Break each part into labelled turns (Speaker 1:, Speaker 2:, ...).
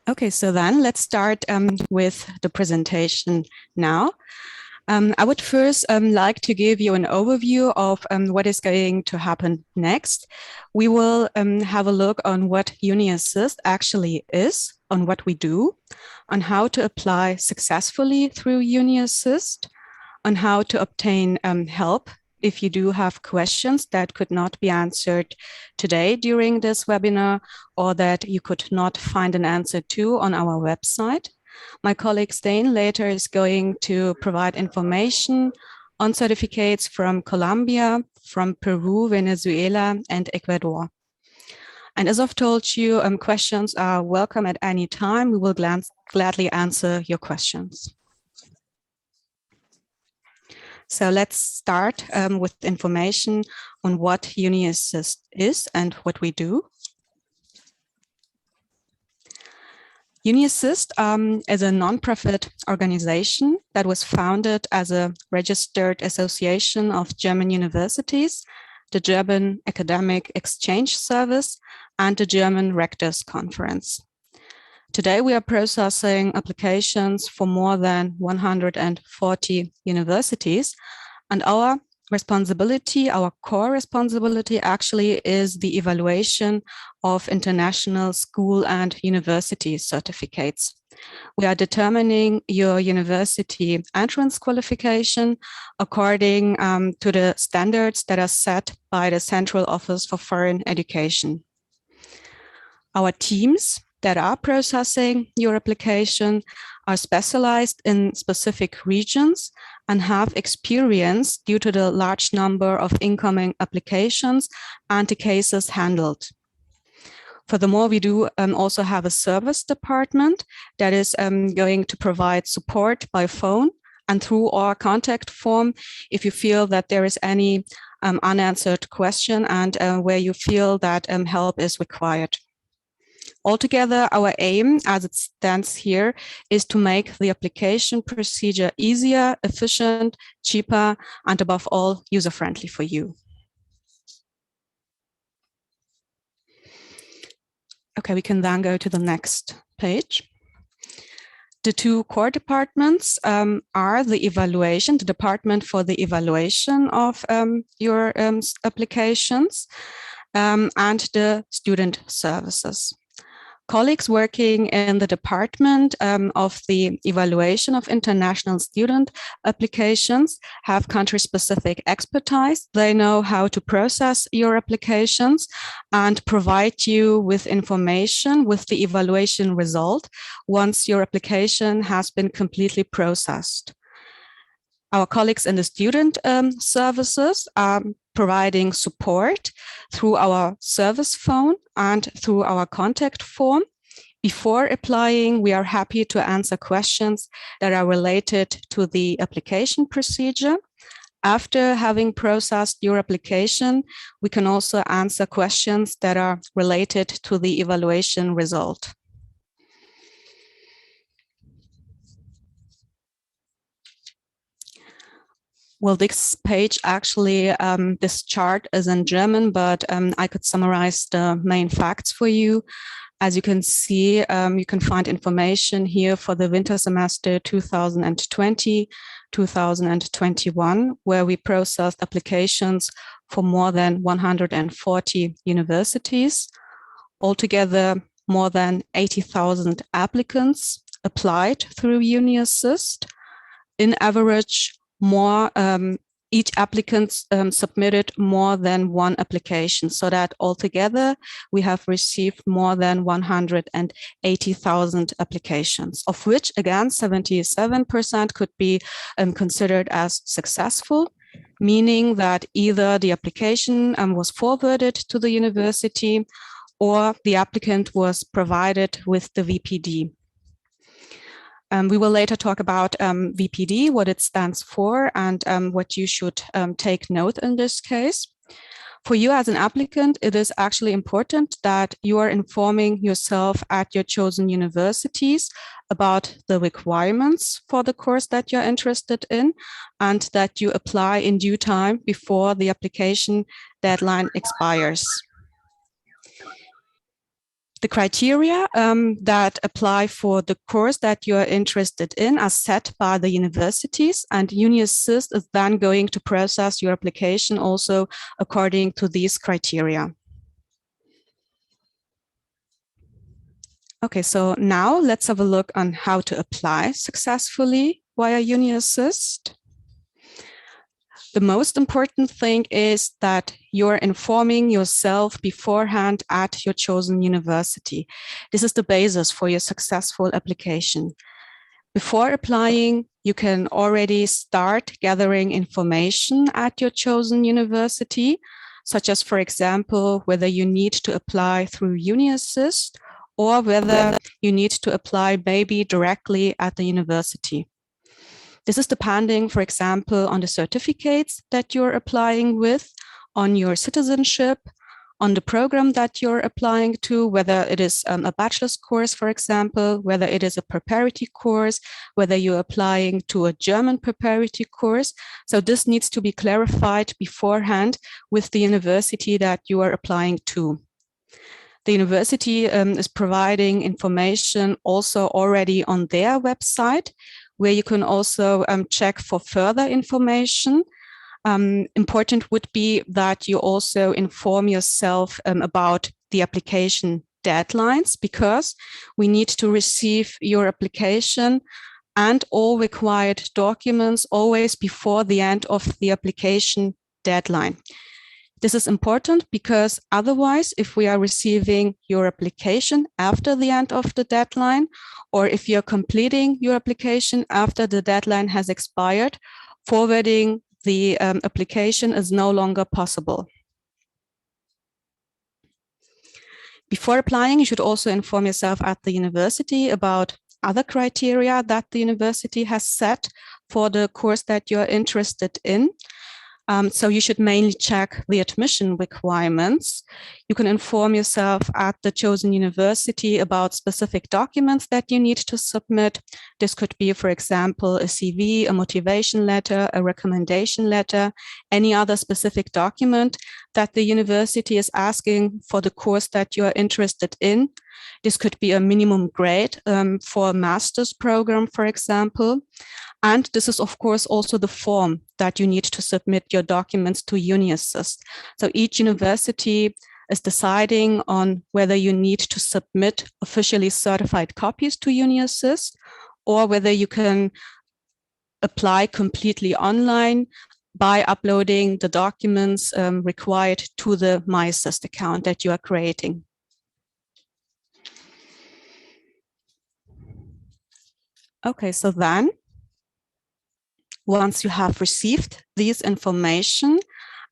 Speaker 1: Okay, so then let's start with the presentation now. I would first like to give you an overview of what is going to happen next. We will have a look on what UNI-ASSIST actually is, on what we do, on how to apply successfully through UNI-ASSIST, on how to obtain help if you do have questions that could not be answered today during this webinar, or that you could not find an answer to on our website. My colleague Stain later is going to provide information on certificates from Colombia, from Peru, Venezuela, and Ecuador. And as I've told you, questions are welcome at any time. We will gladly answer your questions. So let's start with information on what UNI-ASSIST is and what we do. UNI-ASSIST is a non-profit organization that was founded as a registered association of German universities, the German Academic Exchange Service, and the German Rectors Conference. Today, we are processing applications for more than 140 universities, and our responsibility, our core responsibility actually is the evaluation of international school and university certificates. We are determining your university entrance qualification according to the standards that are set by the Central Office for Foreign Education. Our teams that are processing your application are specialized in specific regions and have experience due to the large number of incoming applications and the cases handled. Furthermore, we do also have a service department that is going to provide support by phone and through our contact form if you feel that there is any unanswered question and where you feel that help is required. Altogether, our aim, as it stands here, is to make the application procedure easier, efficient, cheaper, and above all, user-friendly for you. Okay, we can then go to the next page. The two core departments are the evaluation, the department for the evaluation of your applications, and the student services. Colleagues working in the department of the evaluation of international student applications have country-specific expertise. They know how to process your applications and provide you with information with the evaluation result once your application has been completely processed. Our colleagues in the student services are providing support through our service phone and through our contact form. Before applying, we are happy to answer questions that are related to the application procedure. After having processed your application, we can also answer questions that are related to the evaluation result. Well, this page actually, this chart is in German, but I could summarize the main facts for you. As you can see, you can find information here for the winter semester 2020-2021, where we processed applications for more than 140 universities. Altogether, more than 80,000 applicants applied through UNI-ASSIST. In average, each applicant submitted more than one application, so that altogether we have received more than 180,000 applications, of which again 77% could be considered as successful, meaning that either the application was forwarded to the university or the applicant was provided with the Vpd. We will later talk about Vpd, what it stands for, and what you should take note in this case. For you as an applicant, it is actually important that you are informing yourself at your chosen universities about the requirements for the course that you're interested in, and that you apply in due time before the application deadline expires. The criteria that apply for the course that you are interested in are set by the universities, and UNI-ASSIST is then going to process your application also according to these criteria. Okay, so now let's have a look on how to apply successfully via UNI-ASSIST. The most important thing is that you're informing yourself beforehand at your chosen university. This is the basis for your successful application. Before applying, you can already start gathering information at your chosen university, such as, for example, whether you need to apply through UNI-ASSIST or whether you need to apply maybe directly at the university. This is depending, for example, on the certificates that you're applying with, on your citizenship, on the program that you're applying to, whether it is a bachelor's course, for example, whether it is a preparatory course, whether you're applying to a German preparatory course. So this needs to be clarified beforehand with the university that you are applying to. The university is providing information also already on their website, where you can also check for further information. Important would be that you also inform yourself about the application deadlines, because we need to receive your application and all required documents always before the end of the application deadline. This is important because otherwise, if we are receiving your application after the end of the deadline, or if you're completing your application after the deadline has expired, forwarding the application is no longer possible. Before applying, you should also inform yourself at the university about other criteria that the university has set for the course that you're interested in. So you should mainly check the admission requirements. You can inform yourself at the chosen university about specific documents that you need to submit. This could be, for example, a CV, a motivation letter, a recommendation letter, any other specific document that the university is asking for the course that you are interested in. This could be a minimum grade for a master's program, for example. And this is, of course, also the form that you need to submit your documents to UNI-ASSIST. So each university is deciding on whether you need to submit officially certified copies to UNI-ASSIST, or whether you can apply completely online by uploading the documents required to the MyAssist account that you are creating. Okay, so then, once you have received this information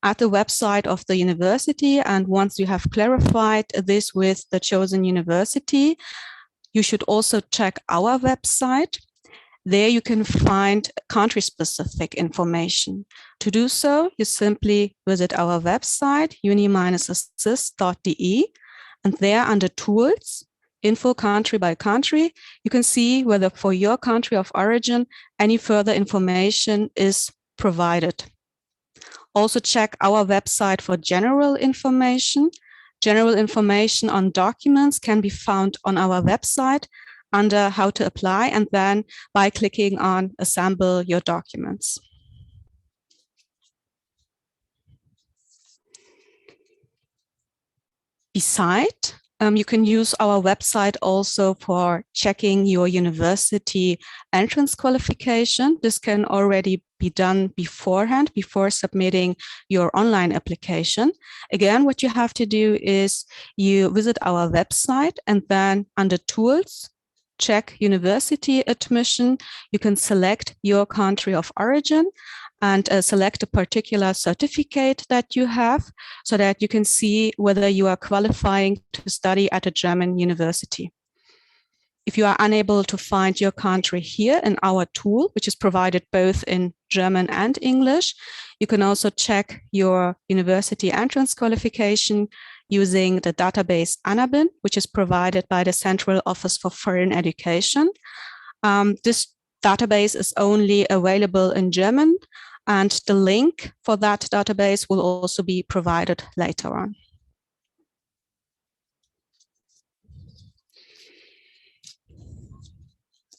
Speaker 1: at the website of the university, and once you have clarified this with the chosen university, you should also check our website. There you can find country-specific information. To do so, you simply visit our website, uni-assist.de, and there under Tools, Info Country by Country, you can see whether for your country of origin, any further information is provided. Also check our website for general information. General information on documents can be found on our website under How to Apply, and then by clicking on Assemble Your Documents. Besides, you can use our website also for checking your university entrance qualification. This can already be done beforehand, before submitting your online application. Again, what you have to do is you visit our website, and then under Tools, check University Admission. You can select your country of origin and select a particular certificate that you have, so that you can see whether you are qualifying to study at a German university. If you are unable to find your country here in our tool, which is provided both in German and English, you can also check your university entrance qualification using the database ANABIN, which is provided by the Central Office for Foreign Education. This database is only available in German, and the link for that database will also be provided later on.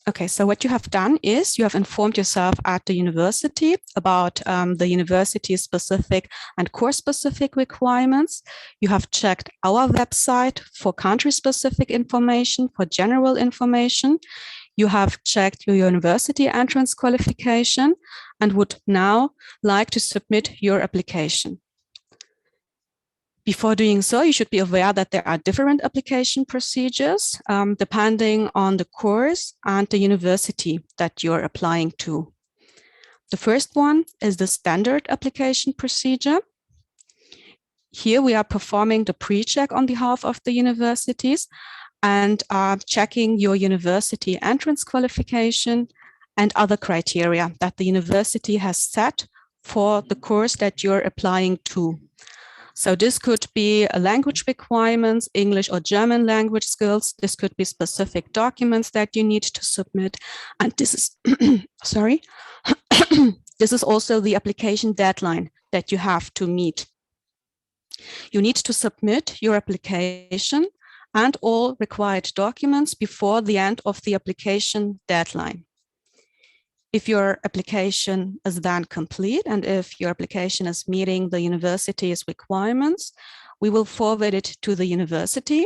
Speaker 1: Okay, so what you have done is you have informed yourself at the university about the university specific and course specific requirements. You have checked our website for country specific information, for general information. You have checked your university entrance qualification and would now like to submit your application. Before doing so, you should be aware that there are different application procedures depending on the course and the university that you're applying to. The first one is the standard application procedure. Here we are performing the pre-check on behalf of the universities and are checking your university entrance qualification and other criteria that the university has set for the course that you're applying to. So this could be a language requirements, English or German language skills. This could be specific documents that you need to submit. And this is, sorry, this is also the application deadline that you have to meet. You need to submit your application and all required documents before the end of the application deadline. If your application is then complete and if your application is meeting the university's requirements, we will forward it to the university.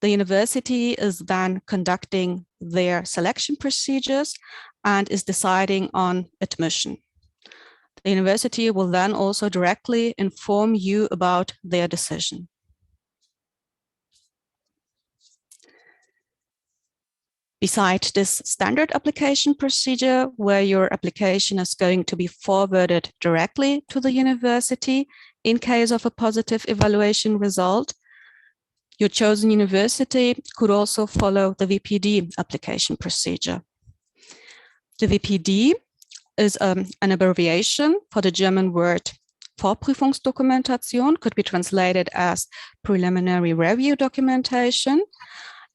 Speaker 1: The university is then conducting their selection procedures and is deciding on admission. The university will then also directly inform you about their decision. Besides this standard application procedure, where your application is going to be forwarded directly to the university in case of a positive evaluation result, your chosen university could also follow the Vpd application procedure. The Vpd is an abbreviation for the German word Vorprüfungsdokumentation, could be translated as preliminary review documentation.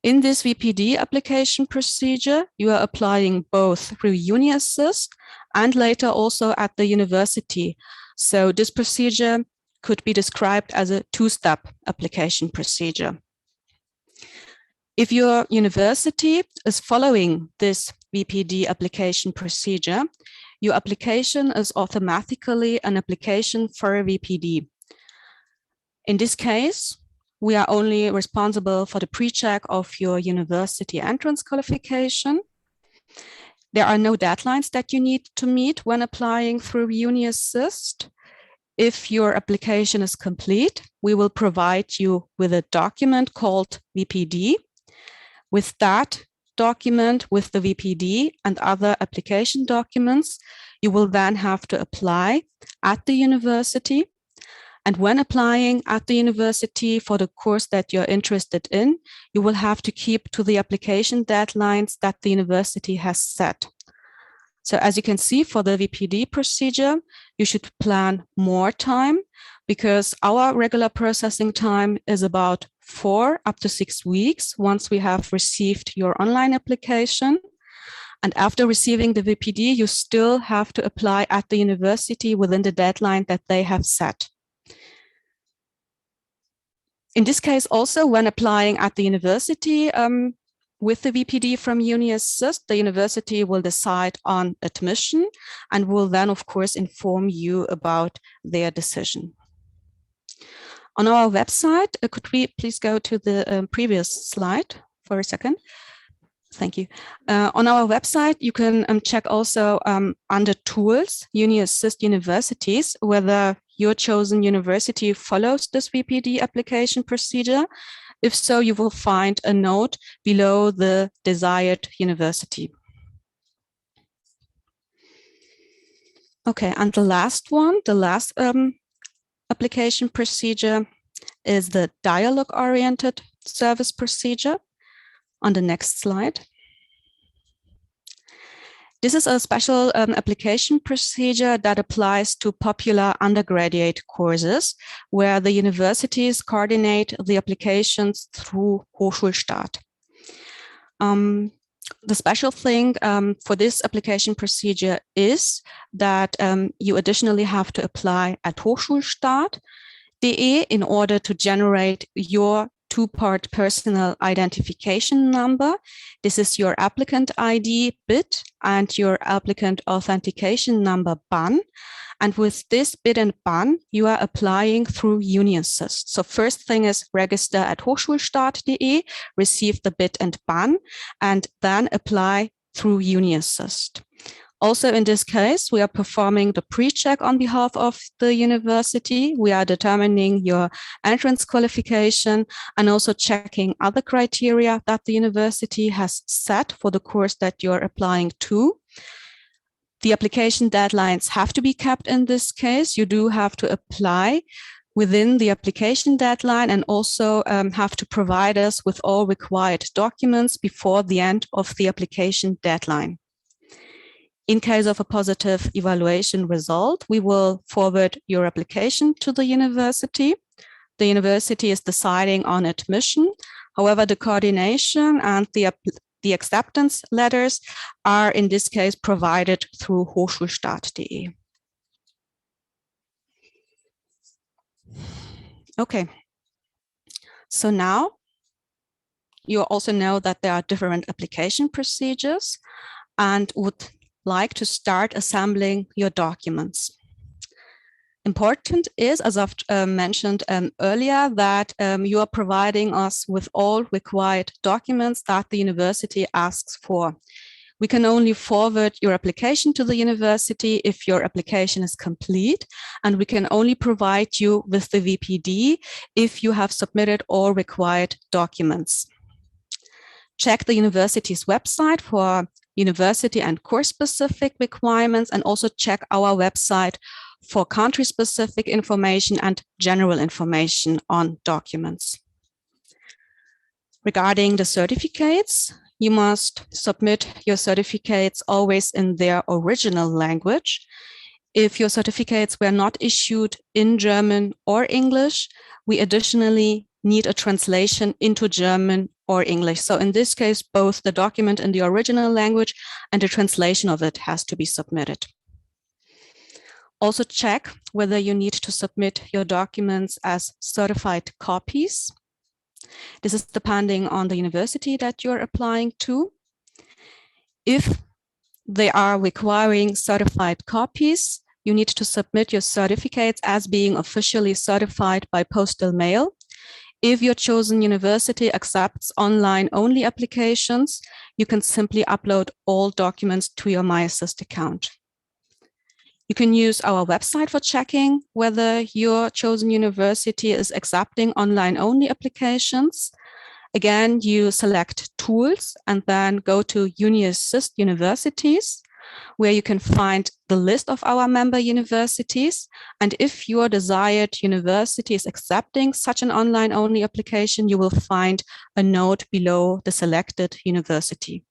Speaker 1: In this Vpd application procedure, you are applying both through UNI-ASSIST and later also at the university. So this procedure could be described as a two-step application procedure. If your university is following this Vpd application procedure, your application is automatically an application for a Vpd. In this case, we are only responsible for the pre-check of your university entrance qualification. There are no deadlines that you need to meet when applying through UNI-ASSIST. If your application is complete, we will provide you with a document called Vpd. With that document, with the Vpd and other application documents, you will then have to apply at the university. And when applying at the university for the course that you're interested in, you will have to keep to the application deadlines that the university has set. So as you can see, for the Vpd procedure, you should plan more time because our regular processing time is about 4 up to 6 weeks once we have received your online application. And after receiving the Vpd, you still have to apply at the university within the deadline that they have set. In this case, also, when applying at the university with the Vpd from UNI-ASSIST, the university will decide on admission and will then, of course, inform you about their decision. On our website, could we please go to the previous slide for a second? Thank you. On our website, you can check also under tools, UNI-ASSIST universities, whether your chosen university follows this Vpd application procedure. If so, you will find a note below the desired university. Okay, and the last one, the last application procedure is the dialogue-oriented service procedure. On the next slide. This is a special application procedure that applies to popular undergraduate courses where the universities coordinate the applications through Hochschulstart. The special thing for this application procedure is that you additionally have to apply at Hochschulstart.de in order to generate your two-part personal identification number. This is your applicant ID BIT and your applicant authentication number BAN. And with this BIT and BAN, you are applying through UNI-ASSIST. So first thing is register at hochschulstart.de, receive the BIT and BAN, and then apply through UNI-ASSIST. Also, in this case, we are performing the pre-check on behalf of the university. We are determining your entrance qualification and also checking other criteria that the university has set for the course that you're applying to. The application deadlines have to be kept in this case. You do have to apply within the application deadline and also have to provide us with all required documents before the end of the application deadline. In case of a positive evaluation result, we will forward your application to the university. The university is deciding on admission. However, the coordination and the acceptance letters are in this case provided through hochschulstart.de. Okay, so now you also know that there are different application procedures and would like to start assembling your documents. Important is, as I've mentioned earlier, that you are providing us with all required documents that the university asks for. We can only forward your application to the university if your application is complete, and we can only provide you with the VPD if you have submitted all required documents. Check the university's website for university and course-specific requirements, and also check our website for country-specific information and general information on documents. Regarding the certificates, you must submit your certificates always in their original language. If your certificates were not issued in German or English, we additionally need a translation into German or English. So in this case, both the document in the original language and the translation of it has to be submitted. Also check whether you need to submit your documents as certified copies. This is depending on the university that you're applying to. If they are requiring certified copies, you need to submit your certificates as being officially certified by postal mail. If your chosen university accepts online-only applications, you can simply upload all documents to your UNI-ASSIST account. You can use our website for checking whether your chosen university is accepting online-only applications. Again, you select Tools and then go to UNI-ASSIST Universities, where you can find the list of our member universities. And if your desired university is accepting such an online-only application, you will find a note below the selected university.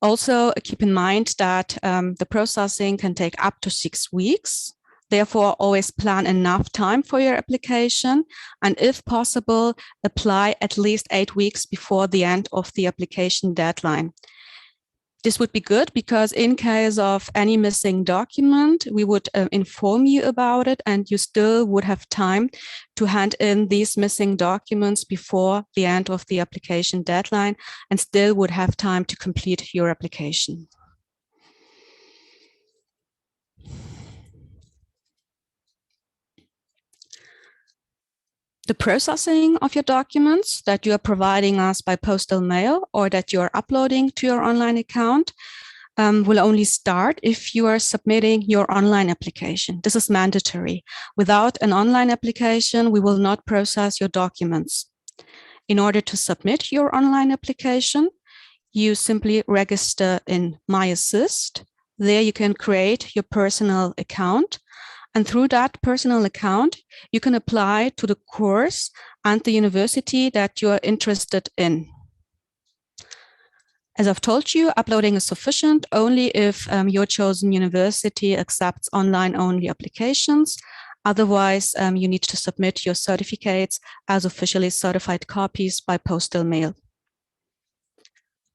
Speaker 1: Also, keep in mind that the processing can take up to 6 weeks. Therefore, always plan enough time for your application. And if possible, apply at least 8 weeks before the end of the application deadline. This would be good because in case of any missing document, we would inform you about it, and you still would have time to hand in these missing documents before the end of the application deadline and still would have time to complete your application. The processing of your documents that you are providing us by postal mail or that you are uploading to your online account will only start if you are submitting your online application. This is mandatory. Without an online application, we will not process your documents. In order to submit your online application, you simply register in UNI-ASSIST. There you can create your personal account. And through that personal account, you can apply to the course and the university that you are interested in. As I've told you, uploading is sufficient only if your chosen university accepts online-only applications. Otherwise, you need to submit your certificates as officially certified copies by postal mail.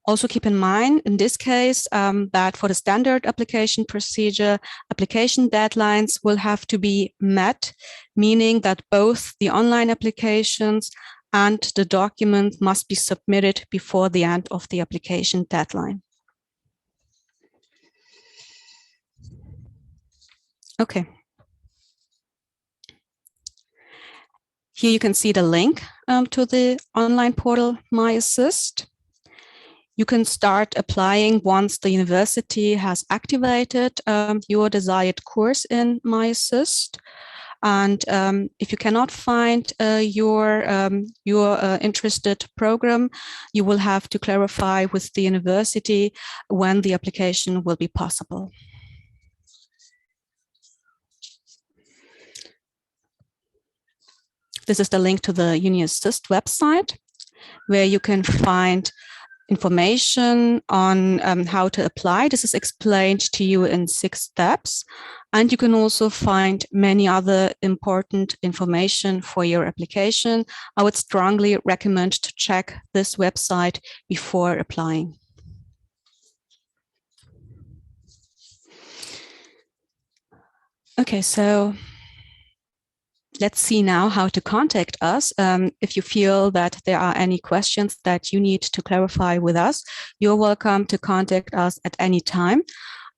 Speaker 1: Also keep in mind, in this case, that for the standard application procedure, application deadlines will have to be met, meaning that both the online applications and the document must be submitted before the end of the application deadline. Okay. Here you can see the link to the online portal UNI-ASSIST. You can start applying once the university has activated your desired course in UNI-ASSIST. And if you cannot find your interested program, you will have to clarify with the university when the application will be possible. This is the link to the UNI-ASSIST website, where you can find information on how to apply. This is explained to you in 6 steps. And you can also find many other important information for your application. I would strongly recommend to check this website before applying. Okay, so let's see now how to contact us. If you feel that there are any questions that you need to clarify with us, you're welcome to contact us at any time.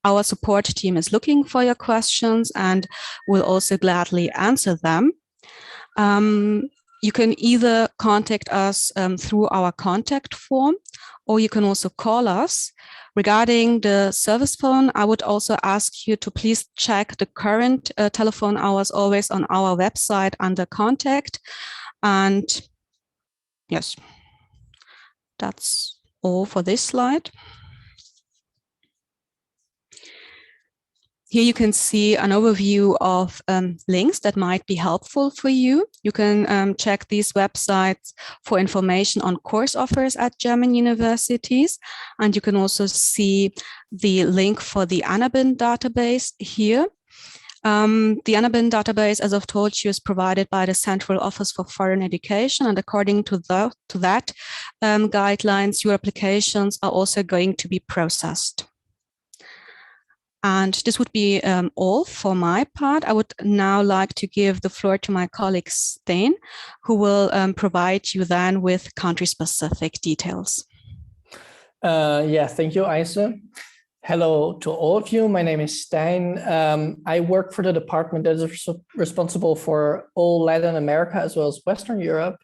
Speaker 1: Our support team is looking for your questions and will also gladly answer them. You can either contact us through our contact form, or you can also call us. Regarding the service phone, I would also ask you to please check the current telephone hours always on our website under contact. And yes, that's all for this slide. Here you can see an overview of links that might be helpful for you. You can check these websites for information on course offers at German universities. And you can also see the link for the ANABIN database here. The ANABIN database, as I've told you, is provided by the Central Office for Foreign Education. And according to that guidelines, your applications are also going to be processed. And this would be all for my part. I would now like to give the floor to my colleague Stein, who will provide you then with country-specific details.
Speaker 2: Yeah, thank you, Isa. Hello to all of you. My name is Stein. I work for the department that is responsible for all Latin America as well as Western Europe.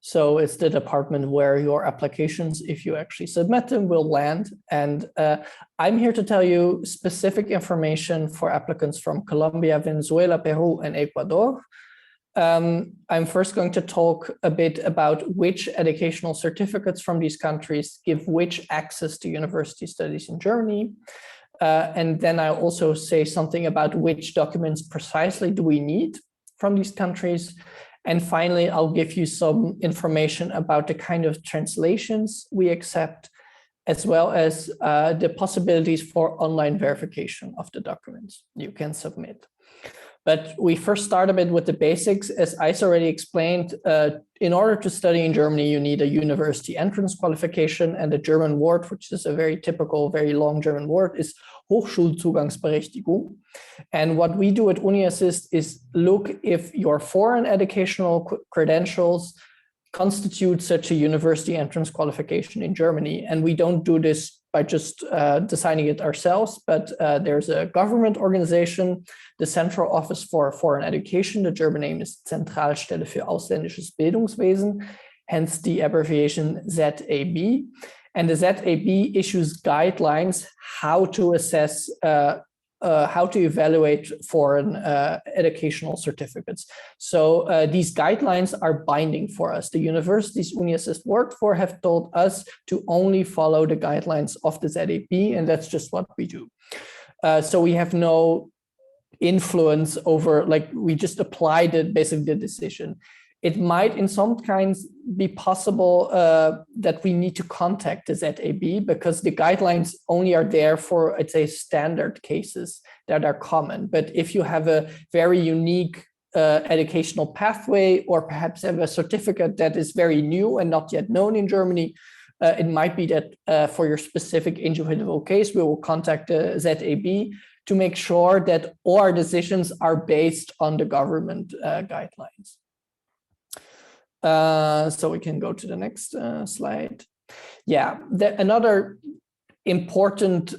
Speaker 2: So it's the department where your applications, if you actually submit them, will land. And I'm here to tell you specific information for applicants from Colombia, Venezuela, Peru, and Ecuador. I'm first going to talk a bit about which educational certificates from these countries give which access to university studies in Germany. And then I'll also say something about which documents precisely do we need from these countries. And finally, I'll give you some information about the kind of translations we accept, as well as the possibilities for online verification of the documents you can submit. But we first start a bit with the basics. As Isa already explained, in order to study in Germany, you need a university entrance qualification, and the German word, which is a very typical, very long German word, is Hochschulzugangsberechtigung. And what we do at UNI-ASSIST is look if your foreign educational credentials constitute such a university entrance qualification in Germany. And we don't do this by just designing it ourselves, but there's a government organization, the Central Office for Foreign Education. The German name is Zentralstelle für ausländisches Bildungswesen, hence the abbreviation ZAB. And the ZAB issues guidelines how to assess, how to evaluate foreign educational certificates. So these guidelines are binding for us. The universities UNI-ASSIST worked for have told us to only follow the guidelines of the ZAB, and that's just what we do. So we have no influence over, like, we just applied it, basically the decision. It might in some kinds be possible that we need to contact the ZAB because the guidelines only are there for, I'd say, standard cases that are common. But if you have a very unique educational pathway, or perhaps have a certificate that is very new and not yet known in Germany, It might be that for your specific individual case, we will contact the ZAB to make sure that all our decisions are based on the government guidelines. So we can go to the next slide. Yeah, another important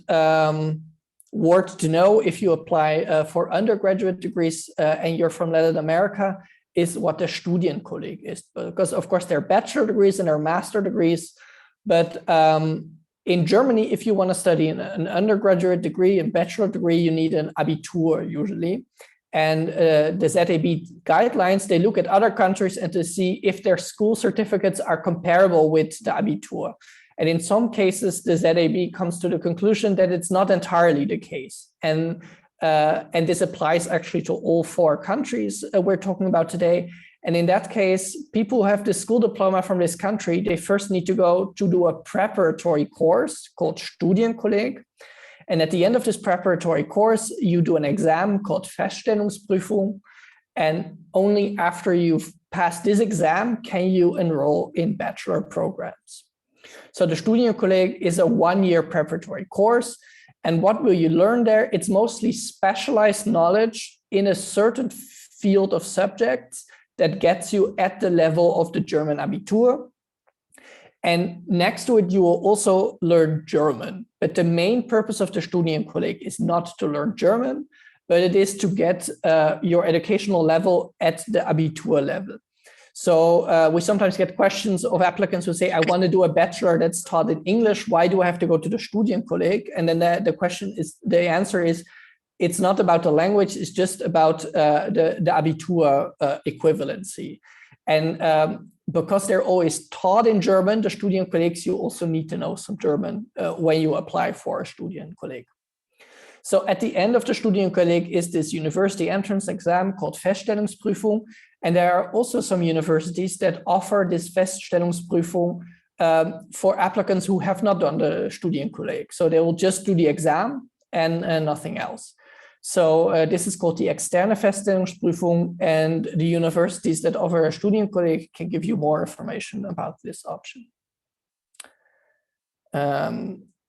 Speaker 2: word to know if you apply for undergraduate degrees and you're from Latin America is what the Studienkolleg is, because of course there are bachelor degrees and there are master degrees, but in Germany, if you want to study an undergraduate degree and bachelor degree, you need an Abitur usually. And the ZAB guidelines, they look at other countries and to see if their school certificates are comparable with the Abitur. And in some cases, the ZAB comes to the conclusion that it's not entirely the case. And this applies actually to all 4 countries we're talking about today. And in that case, people who have the school diploma from this country, they first need to go to do a preparatory course called Studienkolleg. And at the end of this preparatory course, you do an exam called Feststellungsprüfung. And only after you've passed this exam can you enroll in bachelor programs. So the Studienkolleg is a 1-year preparatory course. And what will you learn there? It's mostly specialized knowledge in a certain field of subjects that gets you at the level of the German Abitur. And next to it, you will also learn German. But the main purpose of the Studienkolleg is not to learn German, but it is to get your educational level at the Abitur level. So we sometimes get questions of applicants who say, I want to do a bachelor that's taught in English. Why do I have to go to the Studienkolleg? And then the answer is, it's not about the language, it's just about the Abitur equivalency. And because they're always taught in German, the Studienkollegs, you also need to know some German when you apply for a Studienkolleg. So at the end of the Studienkolleg is this university entrance exam called Feststellungsprüfung. And there are also some universities that offer this Feststellungsprüfung for applicants who have not done the Studienkolleg. So they will just do the exam and nothing else. So this is called the externe Feststellungsprüfung, and the universities that offer a Studienkolleg can give you more information about this option.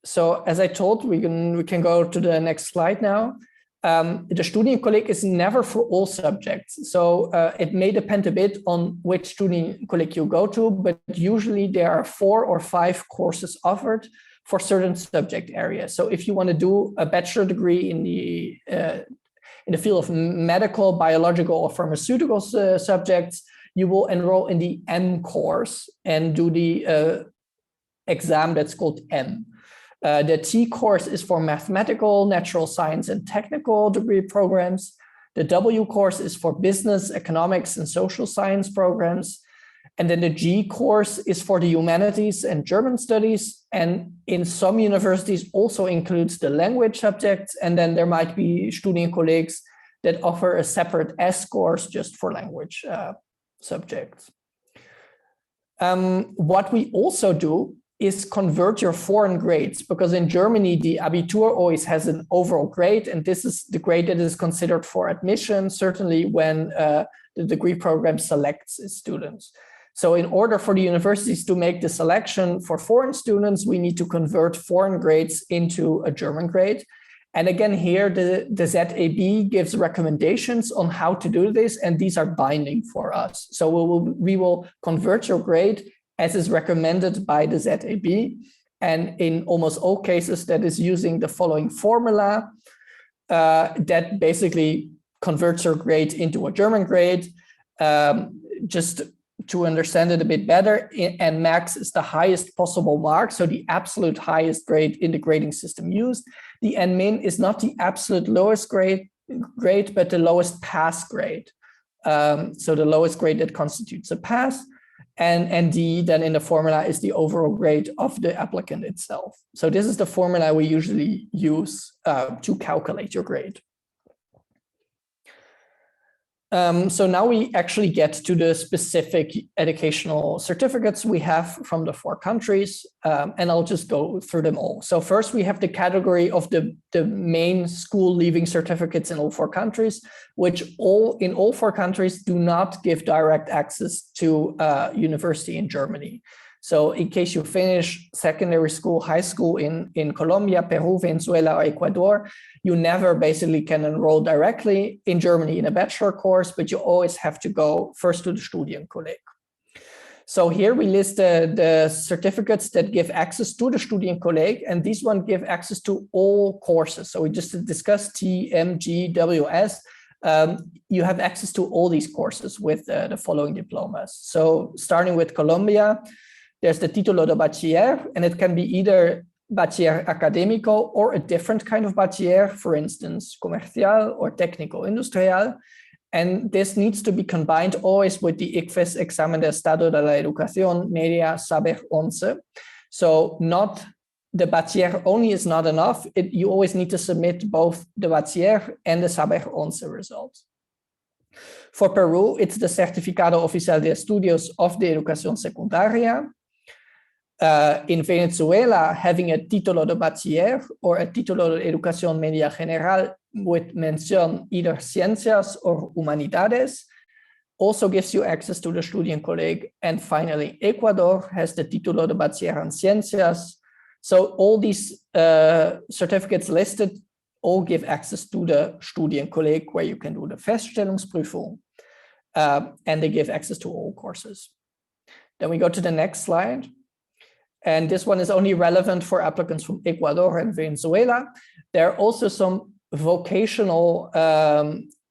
Speaker 2: So as I told, we can go to the next slide now. The Studienkolleg is never for all subjects. So it may depend a bit on which Studienkolleg you go to, but usually there are 4 or 5 courses offered for certain subject areas. So if you want to do a bachelor degree in the field of medical, biological, or pharmaceutical subjects, you will enroll in the M course and do the exam that's called M. The T course is for mathematical, natural science, and technical degree programs. The W course is for business, economics, and social science programs. And then the G course is for the humanities and German studies. And in some universities also includes the language subjects. And then there might be Studienkollegs that offer a separate S course just for language subjects. What we also do is convert your foreign grades, because in Germany, the Abitur always has an overall grade, and this is the grade that is considered for admission, certainly when the degree program selects its students. So in order for the universities to make the selection for foreign students, we need to convert foreign grades into a German grade. And again, here, the ZAB gives recommendations on how to do this, and these are binding for us. So we will convert your grade as is recommended by the ZAB. And in almost all cases, that is using the following formula that basically converts your grade into a German grade. Just to understand it a bit better, and max is the highest possible mark, so the absolute highest grade in the grading system used. The N min is not the absolute lowest grade, but the lowest pass grade. So the lowest grade that constitutes a pass. And D then in the formula is the overall grade of the applicant itself. So this is the formula we usually use to calculate your grade. So now we actually get to the specific educational certificates we have from the 4 countries, and I'll just go through them all. So first we have the category of the main school leaving certificates in all 4 countries, which in all 4 countries do not give direct access to university in Germany. So in case you finish secondary school, high school in Colombia, Peru, Venezuela, or Ecuador, you never basically can enroll directly in Germany in a bachelor course, but you always have to go first to the Studienkolleg. So here we list the certificates that give access to the Studienkolleg, and these ones give access to all courses. So we just discussed T, M, G, W, S. You have access to all these courses with the following diplomas. So starting with Colombia, there's the Título de Bachiller, and it can be either Bachiller Académico or a different kind of Bachiller, for instance, Comercial or Técnico Industrial. And this needs to be combined always with the ICFES Examen de Estado de la Educación Media Saber 11. So not the Bachiller only is not enough. You always need to submit both the Bachiller and the Saber 11 results. For Peru, it's the Certificado Oficial de Estudios of the Educación Secundaria. In Venezuela, having a Título de Bachiller or a Título de Educación Media General with mention either Ciencias or Humanidades also gives you access to the Studienkolleg. And finally, Ecuador has the Título de Bachiller en Ciencias. So all these certificates listed all give access to the Studienkolleg, where you can do the Feststellungsprüfung, and they give access to all courses. Then we go to the next slide. And this one is only relevant for applicants from Ecuador and Venezuela. There are also some vocational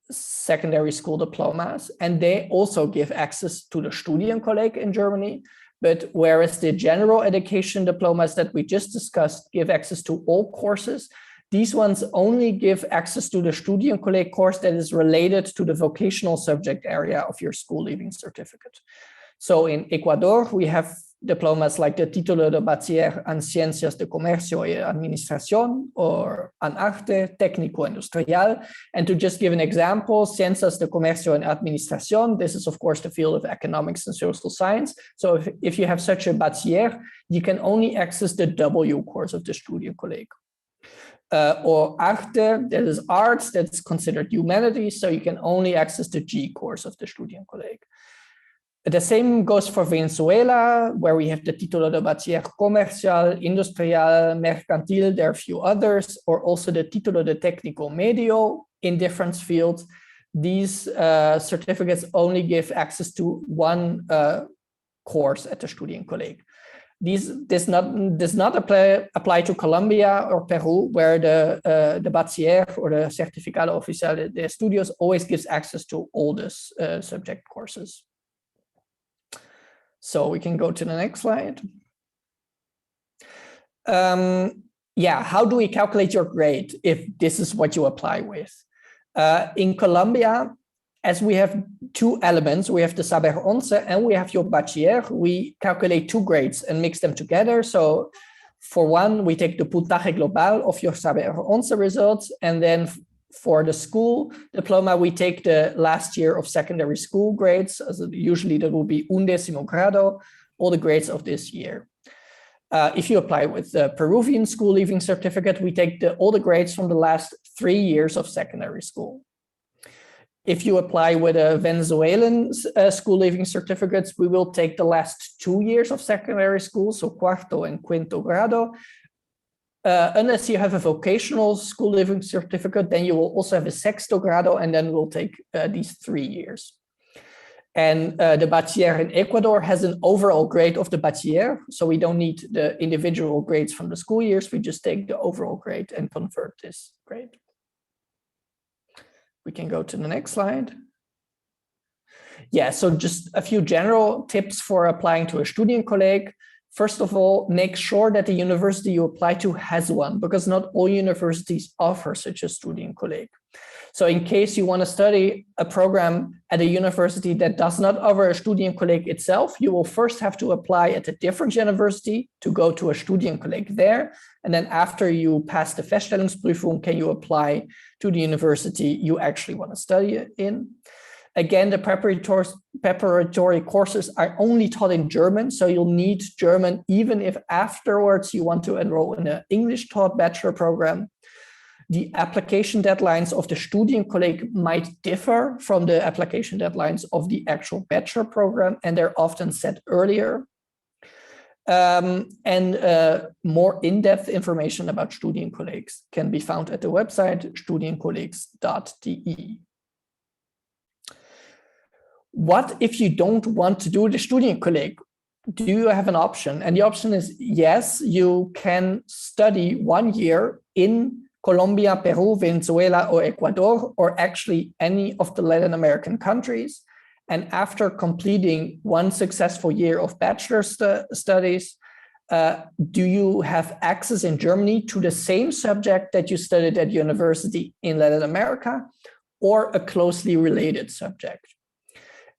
Speaker 2: secondary school diplomas, and they also give access to the Studienkolleg in Germany. But whereas the general education diplomas that we just discussed give access to all courses, these ones only give access to the Studienkolleg course that is related to the vocational subject area of your school leaving certificate. So in Ecuador, we have diplomas like the Título de Bachiller en Ciencias de Comercio y Administración or en Arte Técnico Industrial. And to just give an example, Ciencias de Comercio y Administración, this is of course the field of economics and social science. So if you have such a Bachiller, you can only access the W course of the Studienkolleg. Or Arte, that is arts, that's considered humanities, so you can only access the G course of the Studienkolleg. The same goes for Venezuela, where we have the Título de Bachiller Comercial, Industrial, Mercantil, there are a few others, or also the Título de Técnico Medio in different fields. These certificates only give access to one course at the Studienkolleg. This does not apply to Colombia or Peru, where the Bachiller or the Certificado Oficial de Estudios always gives access to all these subject courses. So we can go to the next slide. How do we calculate your grade if this is what you apply with? In Colombia, as we have two elements, we have the Saber 11 and we have your Bachiller, we calculate two grades and mix them together. So for one, we take the puntaje global of your Saber 11 results, and then for the school diploma, we take the last year of secondary school grades. Usually that will be 11º grado, all the grades of this year. If you apply with the Peruvian school leaving certificate, we take all the grades from the last 3 years of secondary school. If you apply with a Venezuelan school leaving certificates, we will take the last 2 years of secondary school, so cuarto and quinto grado. Unless you have a vocational school leaving certificate, then you will also have a sexto grado, and then we'll take these 3 years. And the Bachiller in Ecuador has an overall grade of the Bachiller, so we don't need the individual grades from the school years. We just take the overall grade and convert this grade. We can go to the next slide. Yeah, so just a few general tips for applying to a Studienkolleg. First of all, make sure that the university you apply to has one, because not all universities offer such a Studienkolleg. So in case you want to study a program at a university that does not offer a Studienkolleg itself, you will first have to apply at a different university to go to a Studienkolleg there. And then after you pass the Feststellungsprüfung, can you apply to the university you actually want to study in. Again, the preparatory courses are only taught in German, so you'll need German even if afterwards you want to enroll in an English-taught bachelor program. The application deadlines of the Studienkolleg might differ from the application deadlines of the actual bachelor program, and they're often set earlier. More in-depth information about Studienkollegs can be found at the website studienkollegs.de. What if you don't want to do the Studienkolleg? Do you have an option? And the option is yes, you can study 1 year in Colombia, Peru, Venezuela, or Ecuador, or actually any of the Latin American countries. And after completing 1 successful year of bachelor studies, do you have access in Germany to the same subject that you studied at university in Latin America, or a closely related subject?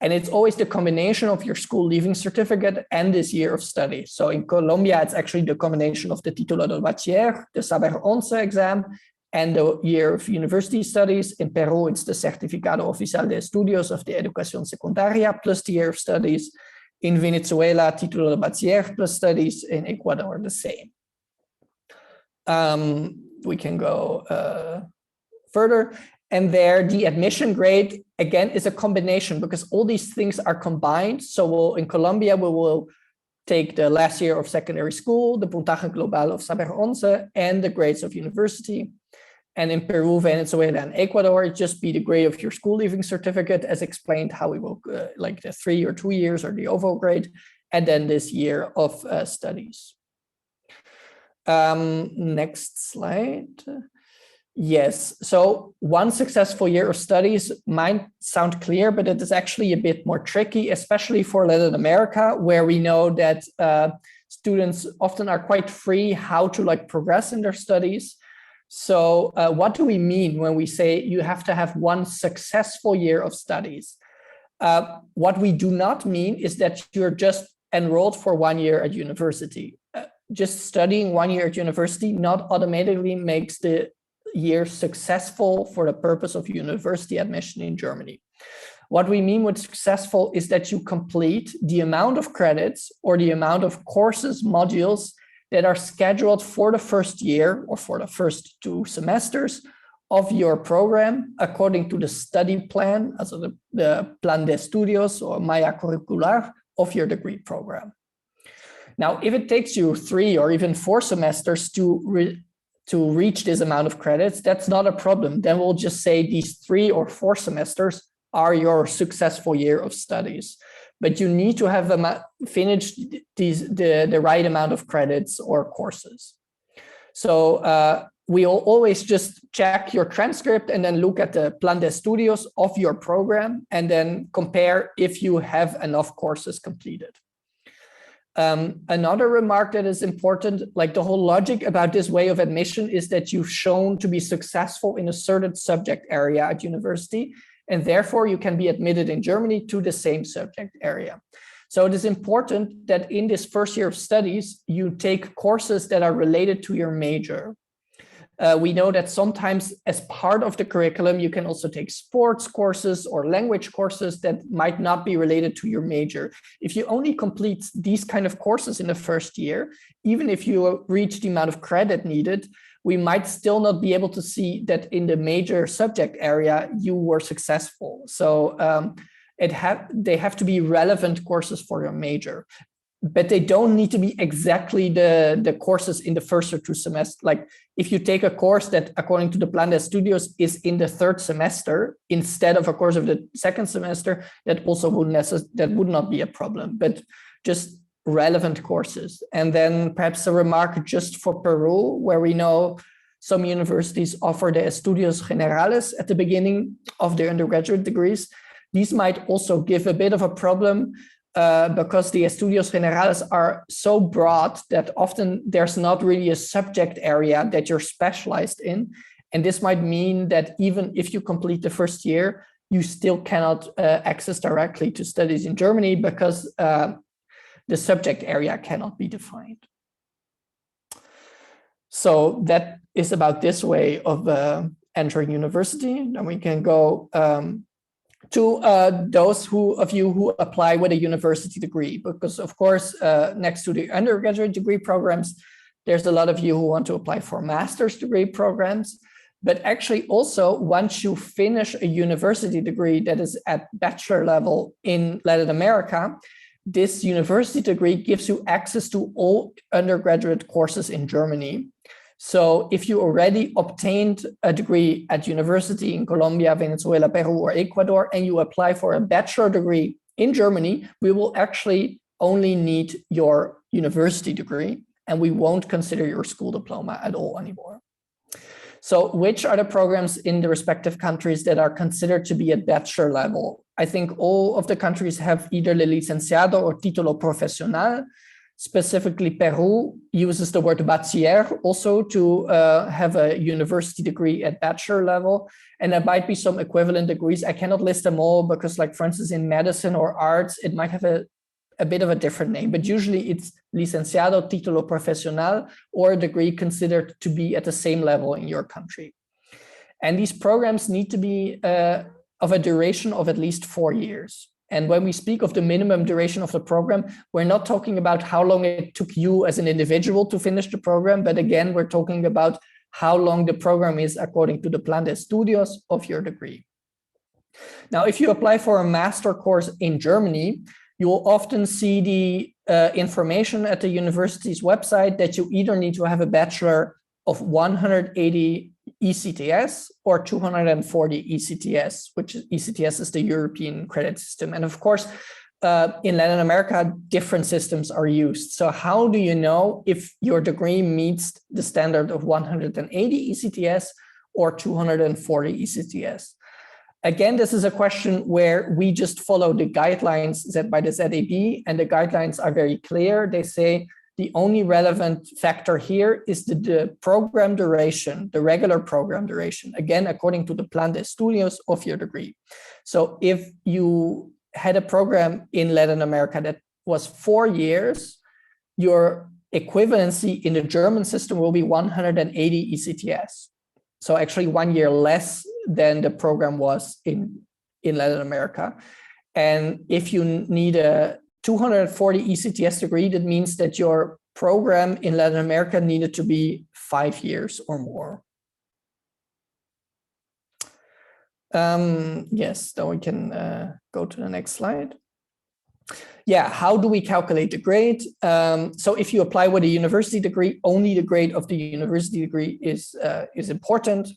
Speaker 2: And it's always the combination of your school leaving certificate and this year of study. So in Colombia, it's actually the combination of the título del bachiller, the Saber 11 exam, and the year of university studies. In Peru, it's the Certificado Oficial de Estudios of the Educación Secundaria plus the year of studies. In Venezuela, título del bachiller plus studies. In Ecuador, the same. We can go further. And there, the admission grade, again, is a combination because all these things are combined. So in Colombia, we will take the last year of secondary school, the puntaje global of Saber 11, and the grades of university. And in Peru, Venezuela, and Ecuador, it just be the grade of your school leaving certificate, as explained how we will, like the 3 or 2 years or the overall grade, and then this year of studies. Next slide. Yes, so 1 successful year of studies might sound clear, but it is actually a bit more tricky, especially for Latin America, where we know that students often are quite free how to progress in their studies. So what do we mean when we say you have to have 1 successful year of studies? What we do not mean is that you're just enrolled for 1 year at university. Just studying 1 year at university not automatically makes the year successful for the purpose of university admission in Germany. What we mean with successful is that you complete the amount of credits or the amount of courses, modules that are scheduled for the first year or for the first 2 semesters of your program according to the study plan, also the plan de estudios or malla curricular of your degree program. Now, if it takes you 3 or even 4 semesters to reach this amount of credits, that's not a problem. Then we'll just say these 3 or 4 semesters are your successful year of studies. But you need to have finished the right amount of credits or courses. So we'll always just check your transcript and then look at the plan de estudios of your program and then compare if you have enough courses completed. Another remark that is important, like the whole logic about this way of admission is that you've shown to be successful in a certain subject area at university, and therefore you can be admitted in Germany to the same subject area. So it is important that in this first year of studies, you take courses that are related to your major. We know that sometimes as part of the curriculum, you can also take sports courses or language courses that might not be related to your major. If you only complete these kind of courses in the first year, even if you reach the amount of credit needed, we might still not be able to see that in the major subject area, you were successful. So they have to be relevant courses for your major. But they don't need to be exactly the courses in the first or 2 semesters. Like if you take a course that according to the plan de estudios is in the 3rd semester instead of a course of the 2nd semester, that also would not be a problem, but just relevant courses. And then perhaps a remark just for Peru, where we know some universities offer the estudios generales at the beginning of their undergraduate degrees. These might also give a bit of a problem because the estudios generales are so broad that often there's not really a subject area that you're specialized in. And this might mean that even if you complete the first year, you still cannot access directly to studies in Germany because the subject area cannot be defined. So that is about this way of entering university. Then we can go to those of you who apply with a university degree, because of course, next to the undergraduate degree programs, there's a lot of you who want to apply for master's degree programs. But actually also, once you finish a university degree that is at bachelor level in Latin America, this university degree gives you access to all undergraduate courses in Germany. So if you already obtained a degree at university in Colombia, Venezuela, Peru, or Ecuador, and you apply for a bachelor degree in Germany, we will actually only need your university degree, and we won't consider your school diploma at all anymore. So which are the programs in the respective countries that are considered to be at bachelor level? I think all of the countries have either the licenciado or título profesional. Specifically, Peru uses the word bachiller also to have a university degree at bachelor level. And there might be some equivalent degrees. I cannot list them all because, like, for instance, in medicine or arts, it might have a bit of a different name, but usually it's licenciado, título profesional, or a degree considered to be at the same level in your country. And these programs need to be of a duration of at least 4 years. And when we speak of the minimum duration of the program, we're not talking about how long it took you as an individual to finish the program, but again, we're talking about how long the program is according to the plan de estudios of your degree. Now, if you apply for a master course in Germany, you will often see the information at the university's website that you either need to have a bachelor of 180 ECTS or 240 ECTS, which ECTS is the European credit system. And of course, in Latin America, different systems are used. So how do you know if your degree meets the standard of 180 ECTS or 240 ECTS? Again, this is a question where we just follow the guidelines set by the ZAB, and the guidelines are very clear. They say the only relevant factor here is the program duration, the regular program duration, again, according to the plan de estudios of your degree. So if you had a program in Latin America that was 4 years, your equivalency in the German system will be 180 ECTS. So actually 1 year less than the program was in Latin America. And if you need a 240 ECTS degree, that means that your program in Latin America needed to be 5 years or more. Yes, then we can go to the next slide. Yeah, how do we calculate the grade? So if you apply with a university degree, only the grade of the university degree is important.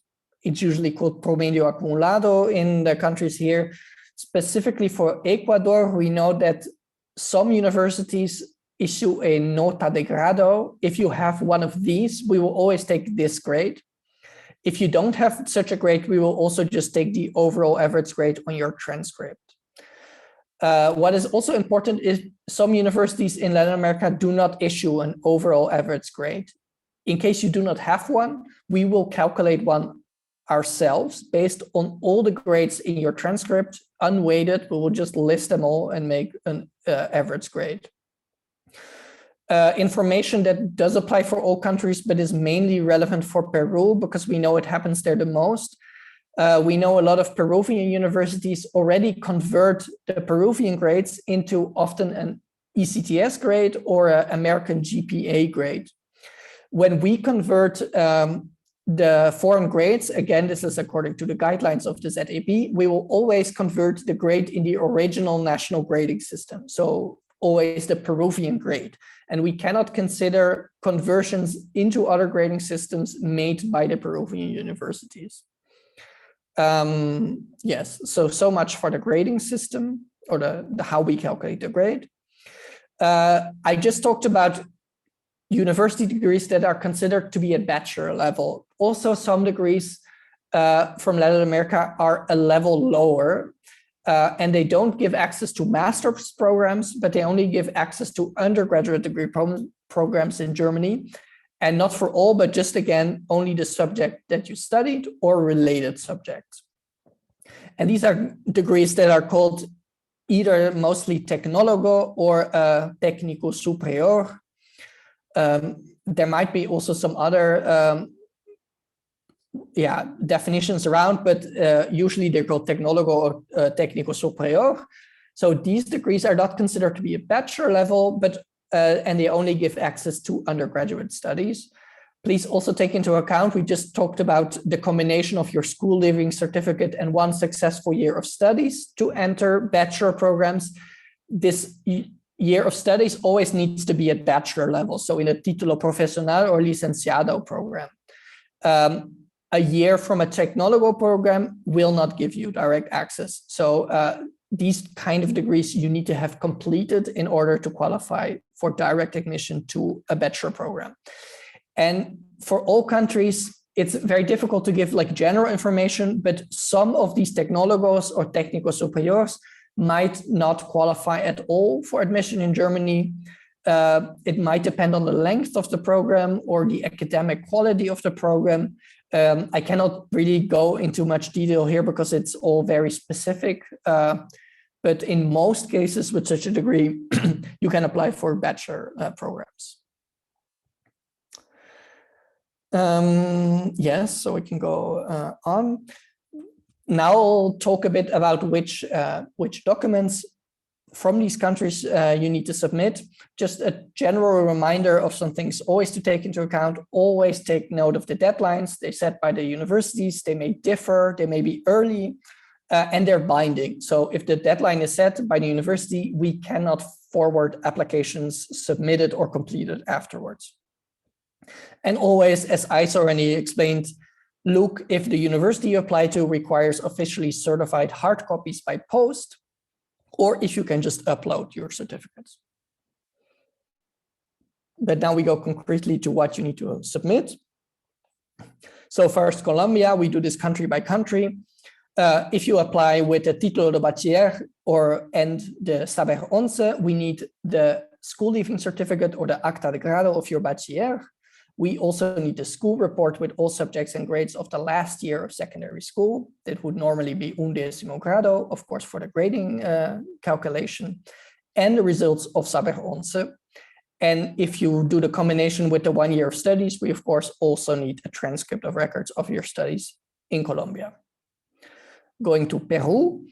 Speaker 2: It's usually called promedio acumulado in the countries here. Specifically for Ecuador, we know that some universities issue a nota de grado. If you have one of these, we will always take this grade. If you don't have such a grade, we will also just take the overall average grade on your transcript. What is also important is some universities in Latin America do not issue an overall average grade. In case you do not have one, we will calculate one ourselves based on all the grades in your transcript, unweighted. We will just list them all and make an average grade. Information that does apply for all countries, but is mainly relevant for Peru because we know it happens there the most. We know a lot of Peruvian universities already convert the Peruvian grades into often an ECTS grade or an American GPA grade. When we convert the foreign grades, again, this is according to the guidelines of the ZAB, we will always convert the grade in the original national grading system. So always the Peruvian grade. And we cannot consider conversions into other grading systems made by the Peruvian universities. Yes, so much for the grading system or the how we calculate the grade. I just talked about university degrees that are considered to be at bachelor level. Also, some degrees from Latin America are a level lower, and they don't give access to master's programs, but they only give access to undergraduate degree programs in Germany. And not for all, but just again, only the subject that you studied or related subjects. And these are degrees that are called either mostly tecnólogo or técnico superior. There might be also some other definitions around, but usually they're called tecnólogo or técnico superior. So these degrees are not considered to be a bachelor level, but and they only give access to undergraduate studies. Please also take into account, we just talked about the combination of your school leaving certificate and 1 successful year of studies to enter bachelor programs. This year of studies always needs to be at bachelor level, so in a título profesional or licenciado program. A year from a technological program will not give you direct access. So these kind of degrees you need to have completed in order to qualify for direct admission to a bachelor program. And for all countries, it's very difficult to give like general information, but some of these tecnólogos or técnicos superiores might not qualify at all for admission in Germany. It might depend on the length of the program or the academic quality of the program. I cannot really go into much detail here because it's all very specific. But in most cases with such a degree, you can apply for bachelor programs. Yes, so we can go on. Now I'll talk a bit about which documents from these countries you need to submit. Just a general reminder of some things always to take into account. Always take note of the deadlines. They're set by the universities. They may differ. They may be early. And they're binding. So if the deadline is set by the university, we cannot forward applications submitted or completed afterwards. And always, as Isa already explained, look if the university you apply to requires officially certified hard copies by post, or if you can just upload your certificates. But now we go concretely to what you need to submit. So first, Colombia, we do this country by country. If you apply with the título de bachiller and the saber once, we need the school leaving certificate or the acta de grado of your bachiller. We also need the school report with all subjects and grades of the last year of secondary school. That would normally be 11º grado, of course, for the grading calculation, and the results of saber once. And if you do the combination with the 1 year of studies, we of course also need a transcript of records of your studies in Colombia. Going to Peru,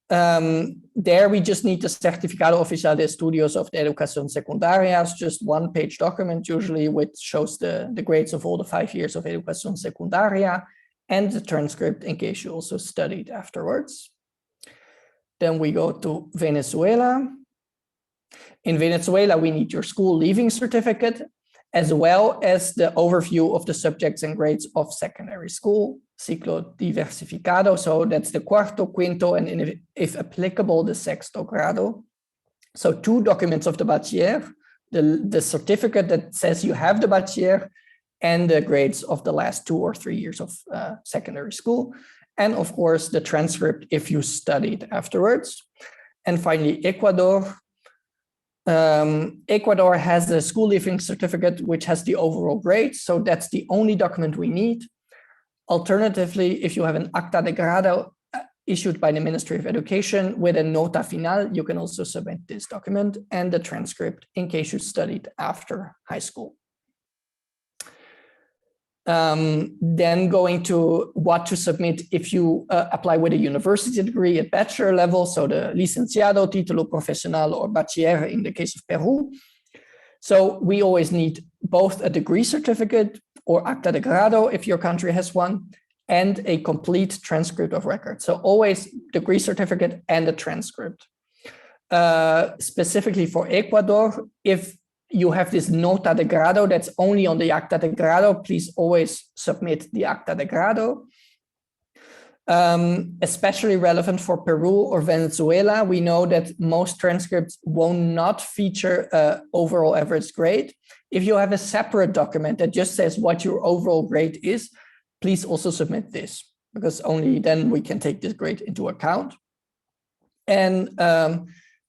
Speaker 2: there we just need the Certificado Oficial de Estudios of the Educación Secundaria. It's just 1-page document usually, which shows the grades of all the 5 years of Educación Secundaria and the transcript in case you also studied afterwards. Then we go to Venezuela. In Venezuela, we need your school leaving certificate, as well as the overview of the subjects and grades of secondary school, ciclo diversificado. So that's the cuarto, quinto, and if applicable, the sexto grado. So 2 documents of the bachiller, the certificate that says you have the bachiller, and the grades of the last 2 or 3 years of secondary school. And of course, the transcript if you studied afterwards. And finally, Ecuador. Ecuador has the school leaving certificate, which has the overall grade. So that's the only document we need. Alternatively, if you have an acta de grado issued by the Ministry of Education with a nota final, you can also submit this document and the transcript in case you studied after high school. Then going to what to submit if you apply with a university degree at bachelor level, so the licenciado, título profesional, or bachiller in the case of Peru. So we always need both a degree certificate or acta de grado if your country has one, and a complete transcript of record. So always degree certificate and a transcript. Specifically for Ecuador, if you have this nota de grado that's only on the acta de grado, please always submit the acta de grado. Especially relevant for Peru or Venezuela, we know that most transcripts will not feature overall average grade. If you have a separate document that just says what your overall grade is, please also submit this, because only then we can take this grade into account. And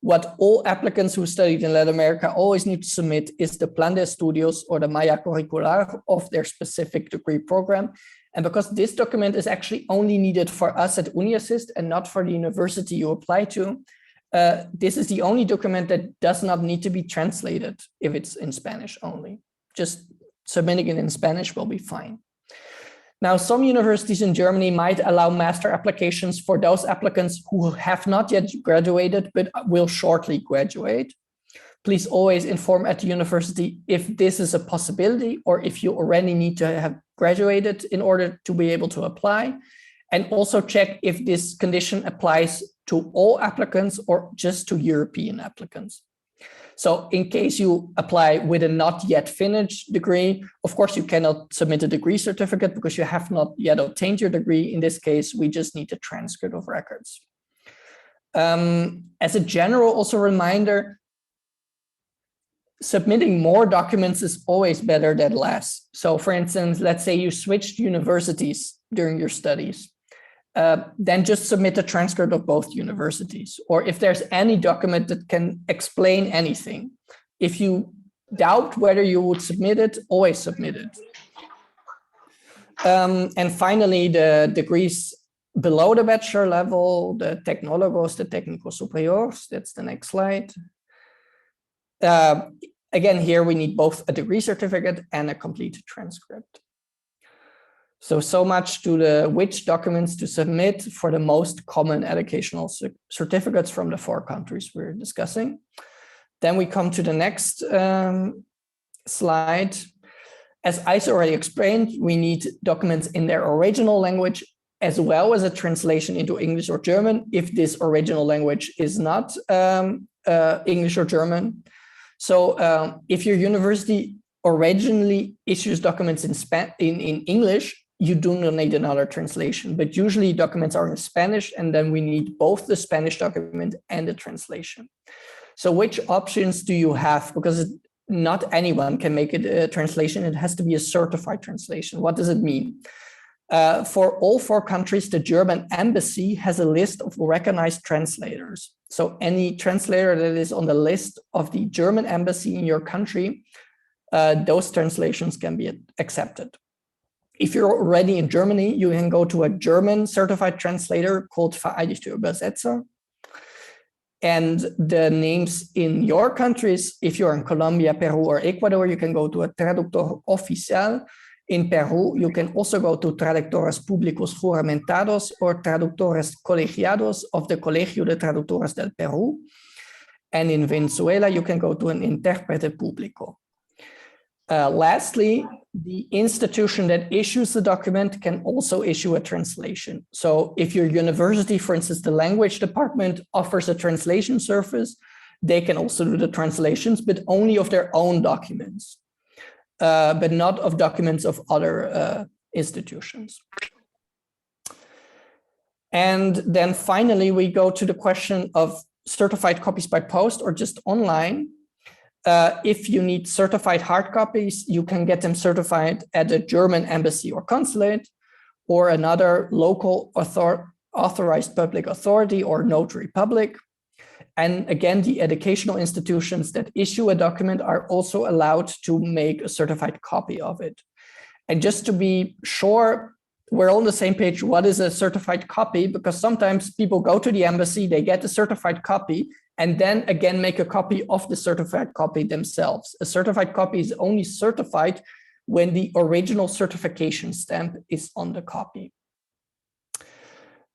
Speaker 2: what all applicants who studied in Latin America always need to submit is the plan de estudios or the malla curricular of their specific degree program. And because this document is actually only needed for us at UNI-ASSIST and not for the university you apply to, this is the only document that does not need to be translated if it's in Spanish only. Just submitting it in Spanish will be fine. Now, some universities in Germany might allow master applications for those applicants who have not yet graduated, but will shortly graduate. Please always inform at the university if this is a possibility or if you already need to have graduated in order to be able to apply. And also check if this condition applies to all applicants or just to European applicants. So in case you apply with a not yet finished degree, of course, you cannot submit a degree certificate because you have not yet obtained your degree. In this case, we just need a transcript of records. As a general also reminder, submitting more documents is always better than less. So for instance, let's say you switched universities during your studies. Then just submit a transcript of both universities. Or if there's any document that can explain anything, if you doubt whether you would submit it, always submit it. And finally, the degrees below the bachelor level, the tecnólogos, the técnicos superiores, that's the next slide. Again, here we need both a degree certificate and a complete transcript. So much to the which documents to submit for the most common educational certificates from the 4 countries we're discussing. Then we come to the next slide. As Isa already explained, we need documents in their original language as well as a translation into English or German if this original language is not English or German. So if your university originally issues documents in English, you do not need another translation, but usually documents are in Spanish, and then we need both the Spanish document and the translation. So which options do you have? Because not anyone can make it a translation. It has to be a certified translation. What does it mean? For all 4 countries, the German embassy has a list of recognized translators. So any translator that is on the list of the German embassy in your country, those translations can be accepted. If you're already in Germany, you can go to a German certified translator called Vereinigte Übersetzer. And the names in your countries, if you're in Colombia, Peru, or Ecuador, you can go to a traductor oficial. In Peru, you can also go to traductores públicos juramentados or traductores colegiados of the Colegio de Traductores del Perú. And in Venezuela, you can go to an intérprete público. Lastly, the institution that issues the document can also issue a translation. So if your university, for instance, the language department offers a translation service, they can also do the translations, but only of their own documents, but not of documents of other institutions. And then finally, we go to the question of certified copies by post or just online. If you need certified hard copies, you can get them certified at a German embassy or consulate or another local authorized public authority or notary public. And again, the educational institutions that issue a document are also allowed to make a certified copy of it. And just to be sure, we're on the same page, what is a certified copy? Because sometimes people go to the embassy, they get a certified copy, and then again make a copy of the certified copy themselves. A certified copy is only certified when the original certification stamp is on the copy.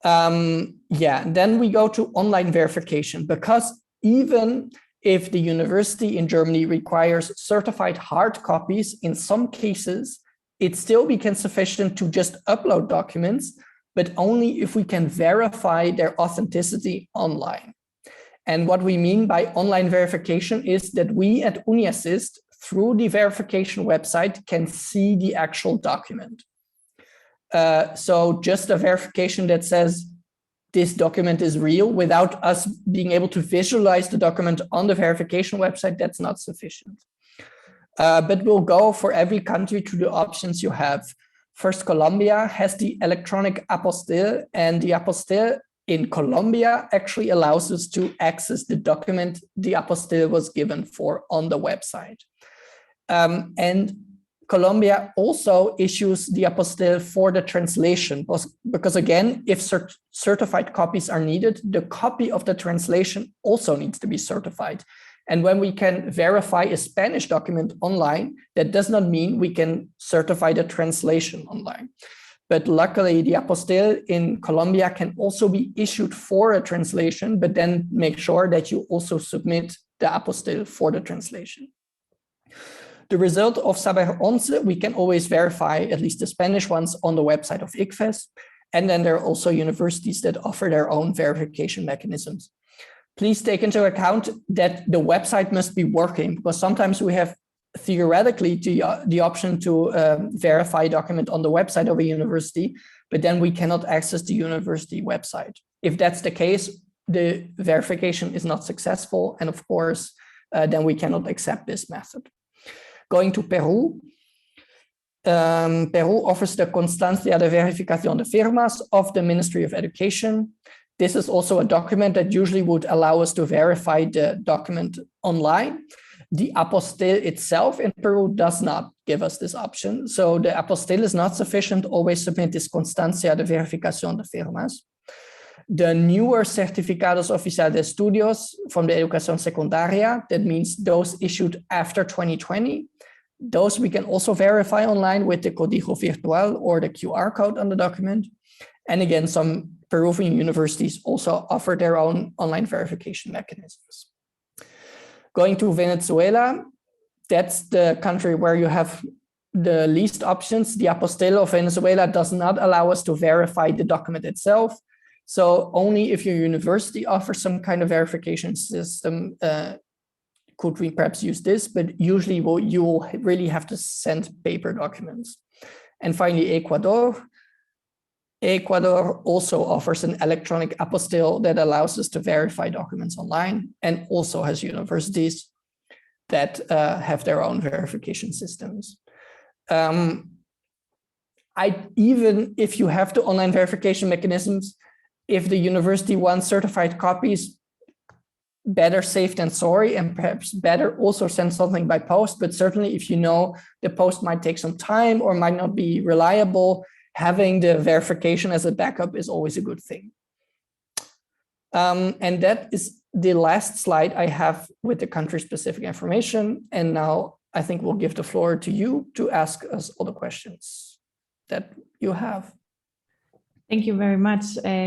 Speaker 2: Then we go to online verification, because even if the university in Germany requires certified hard copies, in some cases, it still becomes sufficient to just upload documents, but only if we can verify their authenticity online. And what we mean by online verification is that we at UNI-ASSIST, through the verification website, can see the actual document. So just a verification that says this document is real without us being able to visualize the document on the verification website, that's not sufficient. But we'll go for every country to the options you have. First, Colombia has the Electronic Apostille, and the Apostille in Colombia actually allows us to access the document the apostille was given for on the website. And Colombia also issues the apostille for the translation, because again, if certified copies are needed, the copy of the translation also needs to be certified. And when we can verify a Spanish document online, that does not mean we can certify the translation online. But luckily, the apostille in Colombia can also be issued for a translation, but then make sure that you also submit the apostille for the translation. The result of Saber 11, we can always verify, at least the Spanish ones, on the website of ICFES. And then there are also universities that offer their own verification mechanisms. Please take into account that the website must be working, because sometimes we have theoretically the option to verify a document on the website of a university, but then we cannot access the university website. If that's the case, the verification is not successful, and of course, then we cannot accept this method. Going to Peru. Peru offers the Constancia de Verificación de Firmas of the Ministry of Education. This is also a document that usually would allow us to verify the document online. The apostille itself in Peru does not give us this option. So the apostille is not sufficient. Always submit this Constancia de Verificación de Firmas. The newer Certificados Oficiales de Estudios from the Educación Secundaria, that means those issued after 2020, those we can also verify online with the Código Virtual or the QR code on the document. And again, some Peruvian universities also offer their own online verification mechanisms. Going to Venezuela, that's the country where you have the least options. The apostille of Venezuela does not allow us to verify the document itself. So only if your university offers some kind of verification system could we perhaps use this, but usually you will really have to send paper documents. And finally, Ecuador. Ecuador also offers an electronic apostille that allows us to verify documents online, and also has universities that have their own verification systems. Even if you have the online verification mechanisms, if the university wants certified copies, better safe than sorry, and perhaps better also send something by post. But certainly if you know the post might take some time or might not be reliable, having the verification as a backup is always a good thing. And that is the last slide I have with the country-specific information. And now I think we'll give the floor to you to ask us all the questions that you have.
Speaker 3: Thank you very much,